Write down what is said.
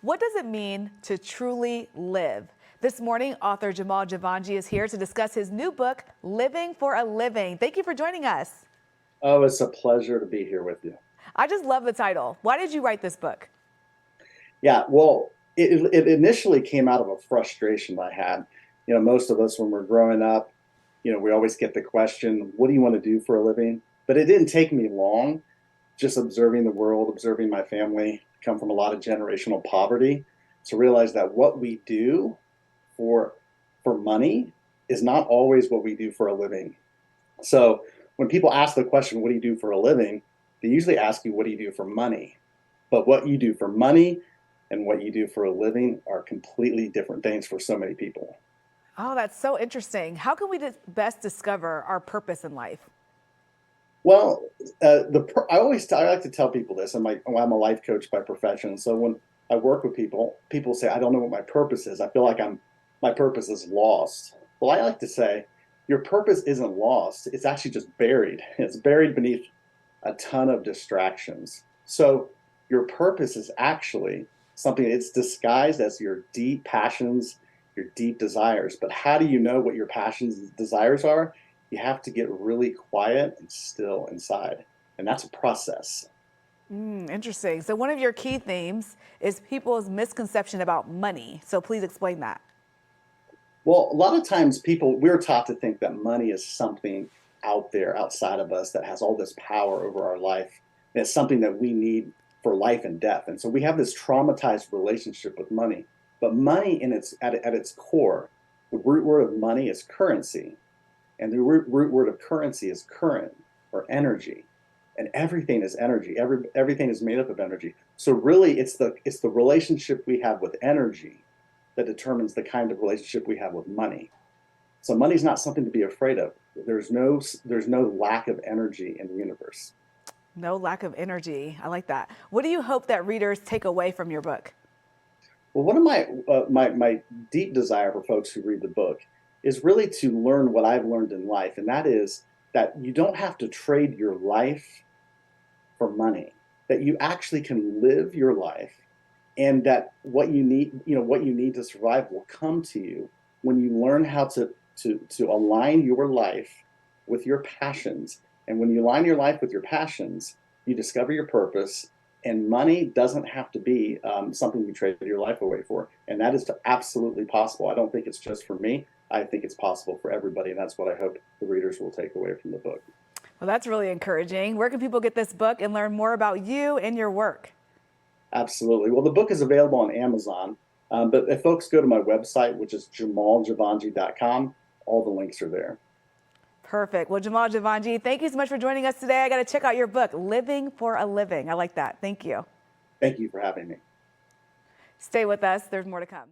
What does it mean to truly live? This morning, author Jamal Javanji is here to discuss his new book, Living for a Living. Thank you for joining us. Oh, it's a pleasure to be here with you. I just love the title. Why did you write this book? Yeah, well, it initially came out of a frustration I had. Most of us when we're growing up, we always get the question, what do you want to do for a living? But it didn't take me long, just observing the world, observing my family, come from a lot of generational poverty, to realize that what we do for money is not always what we do for a living. So when people ask the question, what do you do for a living? They usually ask you, what do you do for money? But what you do for money and what you do for a living are completely different things for so many people. Oh, that's so interesting. How can we best discover our purpose in life? Well, I like to tell people this. I'm a life coach by profession. So when I work with people, people say, I don't know what my purpose is. I feel like my purpose is lost. Well, I like to say, your purpose isn't lost. It's actually just buried. It's buried beneath a ton of distractions. So your purpose is actually something it's disguised as your deep passions, your deep desires. But how do you know what your passions and desires are? You have to get really quiet and still inside. And that's a process. Interesting. So one of your key themes is people's misconception about money. So please explain that. Well, a lot of times we're taught to think that money is something out there outside of us that has all this power over our life. And it's something that we need for life and death. And so we have this traumatized relationship with money. But money at its core, the root word of money is currency. And the root word of currency is current or energy. And everything is energy. Everything is made up of energy. So really it's the relationship we have with energy that determines the kind of relationship we have with money. So money's not something to be afraid of. There's no lack of energy in the universe. No lack of energy. I like that. What do you hope that readers take away from your book? Well, one of my deep desire for folks who read the book is really to learn what I've learned in life, and that is that you don't have to trade your life for money. That you actually can live your life, and that what you need to survive will come to you when you learn how to align your life with your passions. And when you align your life with your passions, you discover your purpose. And money doesn't have to be something you trade your life away for. And that is absolutely possible. I don't think it's just for me. I think it's possible for everybody. And that's what I hope the readers will take away from the book. Well, that's really encouraging. Where can people get this book and learn more about you and your work? Absolutely. Well, the book is available on Amazon. But if folks go to my website, which is jamaljavanji.com, all the links are there. Perfect. Well, Jamal Javanji, thank you so much for joining us today. I got to check out your book, Living for a Living. I like that. Thank you. Thank you for having me. Stay with us. There's more to come.